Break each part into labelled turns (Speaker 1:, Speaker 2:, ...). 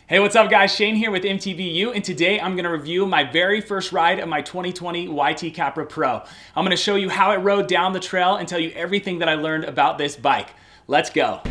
Speaker 1: Hey, what's up guys? Shane here with mtbu, and today I'm going to review my very first ride of my 2020 YT Capra Pro. I'm going to show you how it rode down the trail and tell you everything that I learned about this bike. Let's go.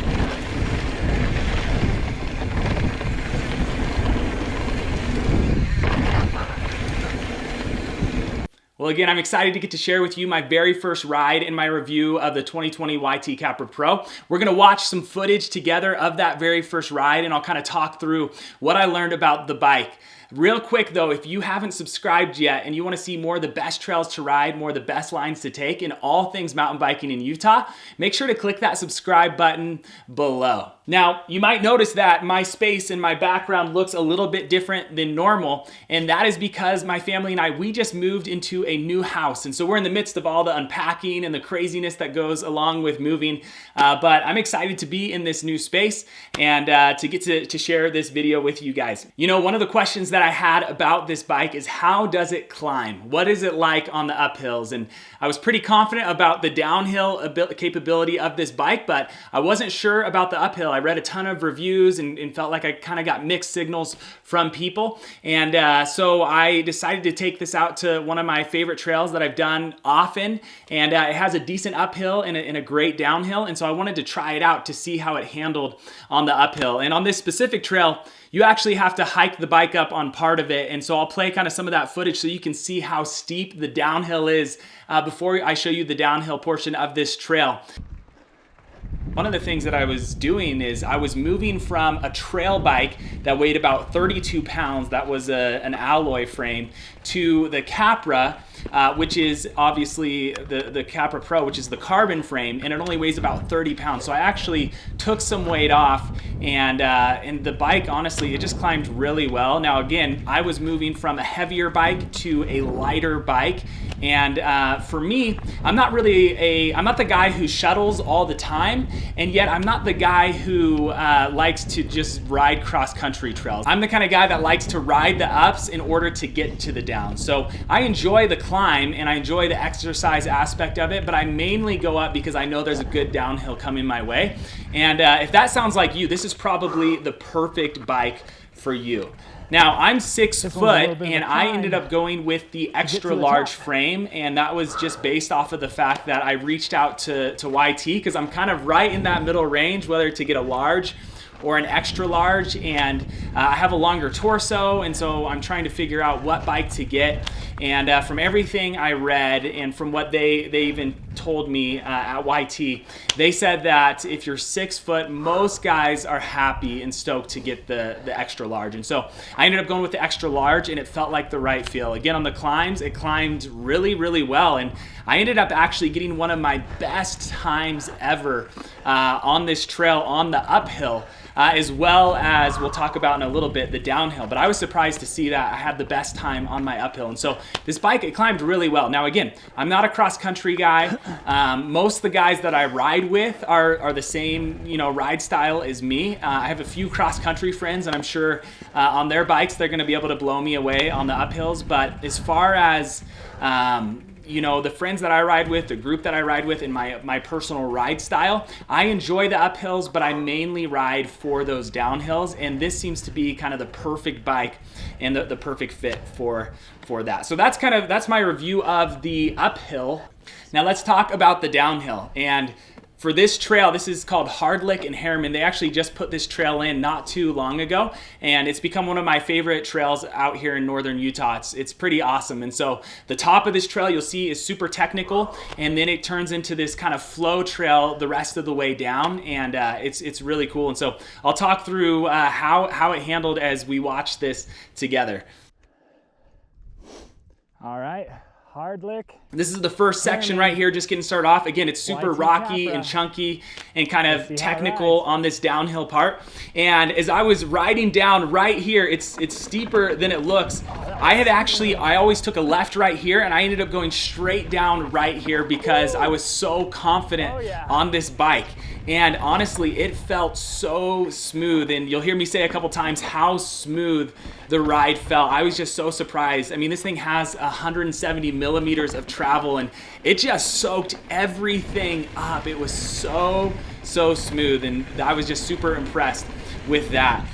Speaker 1: Well, again, I'm excited to get to share with you my very first ride in my review of the 2020 YT Capra Pro. We're gonna watch some footage together of that very first ride, and I'll kind of talk through what I learned about the bike. Real quick though, if you haven't subscribed yet and you want to see more of the best trails to ride, more of the best lines to take, and all things mountain biking in Utah, make sure to click that subscribe button below. Now, you might notice that my space and my background looks a little bit different than normal, and that is because my family and I, we just moved into a new house, and so we're in the midst of all the unpacking and the craziness that goes along with moving, but I'm excited to be in this new space and to get to share this video with you guys. You know, one of the questions that I had about this bike is how does it climb? What is it like on the uphills? And I was pretty confident about the downhill capability of this bike, but I wasn't sure about the uphill. I read a ton of reviews and felt like I kind of got mixed signals from people. And so I decided to take this out to one of my favorite trails that I've done often. And it has a decent uphill and a great downhill. And so I wanted to try it out to see how it handled on the uphill. And on this specific trail, you actually have to hike the bike up on part of it. And so I'll play kind of some of that footage so you can see how steep the downhill is before I show you the downhill portion of this trail. One of the things that I was doing is I was moving from a trail bike that weighed about 32 pounds, that was an alloy frame, to the Capra, which is obviously the Capra Pro, which is the carbon frame, and it only weighs about 30 pounds. So I actually took some weight off, and the bike, honestly, it just climbed really well. Now again, I was moving from a heavier bike to a lighter bike, and for me, I'm not the guy who shuttles all the time, and yet I'm not the guy who likes to just ride cross-country trails. I'm the kind of guy that likes to ride the ups in order to get to the downs. So I enjoy the climb and I enjoy the exercise aspect of it, but I mainly go up because I know there's a good downhill coming my way. And if that sounds like you, this is probably the perfect bike for you. Now, I'm 6 foot, and I ended up going with the extra large frame, and that was just based off of the fact that I reached out to YT because I'm kind of right in that middle range, whether to get a large or an extra large, and I have a longer torso, and so I'm trying to figure out what bike to get. And from everything I read and from what they even told me at YT, they said that if you're 6 foot, most guys are happy and stoked to get the extra large. And so I ended up going with the extra large, and it felt like the right feel. Again, on the climbs, it climbed really, really well, and I ended up actually getting one of my best times ever on this trail on the uphill. As well as, we'll talk about in a little bit, the downhill. But I was surprised to see that I had the best time on my uphill. And so this bike, it climbed really well. Now again, I'm not a cross-country guy. Most of the guys that I ride with are the same, ride style as me. I have a few cross-country friends, and I'm sure on their bikes, they're gonna be able to blow me away on the uphills. But as far as the friends that I ride with, the group that I ride with, and my personal ride style, I enjoy the uphills, but I mainly ride for those downhills, and this seems to be kind of the perfect bike and the perfect fit for that. So that's my review of the uphill. Now let's talk about the downhill. And for this trail, this is called Hardlick and Herriman. They actually just put this trail in not too long ago, and it's become one of my favorite trails out here in northern Utah. It's pretty awesome. And so the top of this trail, you'll see, is super technical, and then it turns into this kind of flow trail the rest of the way down, and it's really cool. And so I'll talk through how it handled as we watch this together. All right. Hardlick. This is the first section right here, just getting started off. Again, it's super rocky and chunky and kind of technical on this downhill part. And as I was riding down right here, it's steeper than it looks. I always took a left right here, and I ended up going straight down right here because I was so confident on this bike. And honestly, it felt so smooth, and you'll hear me say a couple times how smooth the ride felt. I was just so surprised. I mean, this thing has 170 millimeters of travel, and it just soaked everything up. It was so smooth, and I was just super impressed. with that.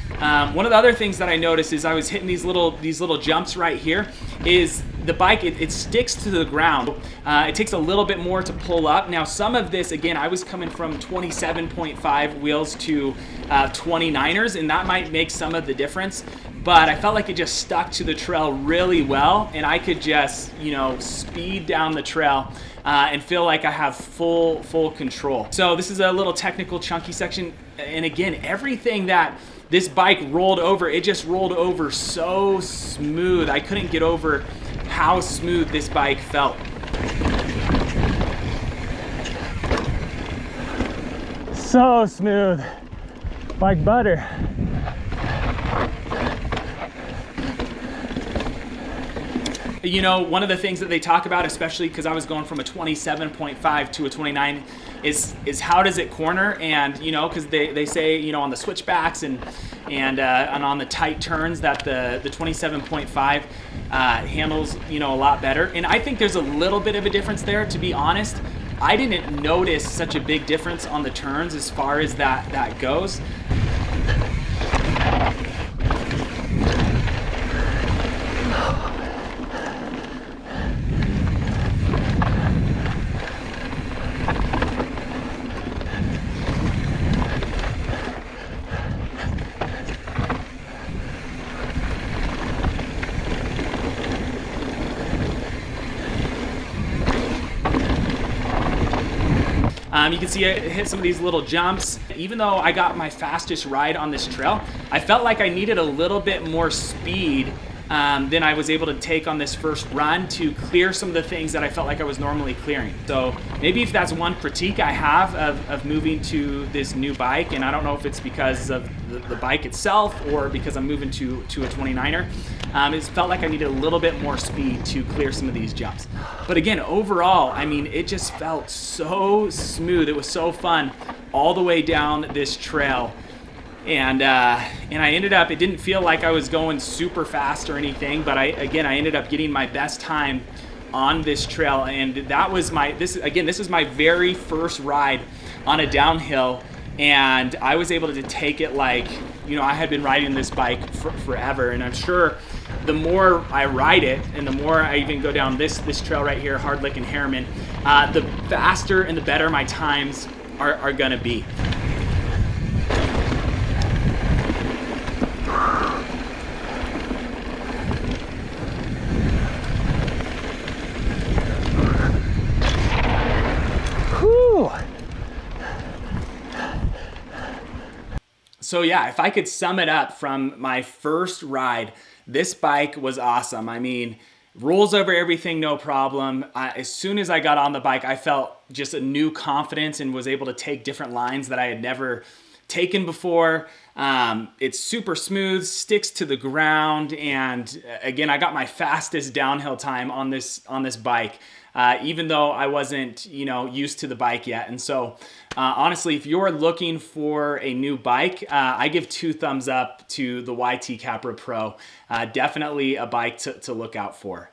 Speaker 1: One of the other things that I noticed is I was hitting these little jumps right here, is the bike, it sticks to the ground. It takes a little bit more to pull up. Now some of this, again, I was coming from 27.5 wheels to 29ers, and that might make some of the difference, but I felt like it just stuck to the trail really well, and I could just, you know, speed down the trail and feel like I have full control. So this is a little technical chunky section, and again, everything that this bike rolled over, it just rolled over so smooth. I couldn't get over how smooth this bike felt.
Speaker 2: So smooth, like butter.
Speaker 1: You know, one of the things that they talk about, especially because I was going from a 27.5 to a 29, is how does it corner? And, you know, because they say, you know, on the switchbacks and on the tight turns that the 27.5 handles, you know, a lot better. And I think there's a little bit of a difference there, to be honest. I didn't notice such a big difference on the turns as far as that goes. You can see I hit some of these little jumps. Even though I got my fastest ride on this trail, I felt like I needed a little bit more speed than I was able to take on this first run to clear some of the things that I felt like I was normally clearing. So maybe if that's one critique I have of moving to this new bike, and I don't know if it's because of the bike itself or because I'm moving to a 29er, it felt like I needed a little bit more speed to clear some of these jumps. But again, overall, I mean, it just felt so smooth. It was so fun all the way down this trail. And I ended up, it didn't feel like I was going super fast or anything, but I ended up getting my best time on this trail. And that was this is my very first ride on a downhill. And I was able to take it like, you know, I had been riding this bike forever. And I'm sure the more I ride it and the more I even go down this trail right here, Hardlick and Herriman, the faster and the better my times are gonna be. So yeah, if I could sum it up from my first ride, this bike was awesome. I mean, rolls over everything, no problem. As soon as I got on the bike, I felt just a new confidence and was able to take different lines that I had never taken before. It's super smooth, sticks to the ground, and again, I got my fastest downhill time on this bike, even though I wasn't, you know, used to the bike yet. And so honestly, if you're looking for a new bike, I give 2 thumbs up to the YT Capra Pro. Definitely a bike to look out for.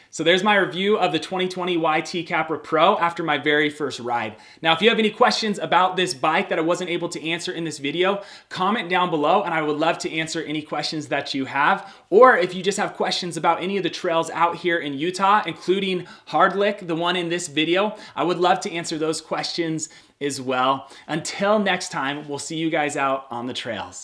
Speaker 1: So there's my review of the 2020 YT Capra Pro after my very first ride. Now, if you have any questions about this bike that I wasn't able to answer in this video, comment down below and I would love to answer any questions that you have. Or if you just have questions about any of the trails out here in Utah, including Hardlick, the one in this video, I would love to answer those questions as well. Until next time, we'll see you guys out on the trails.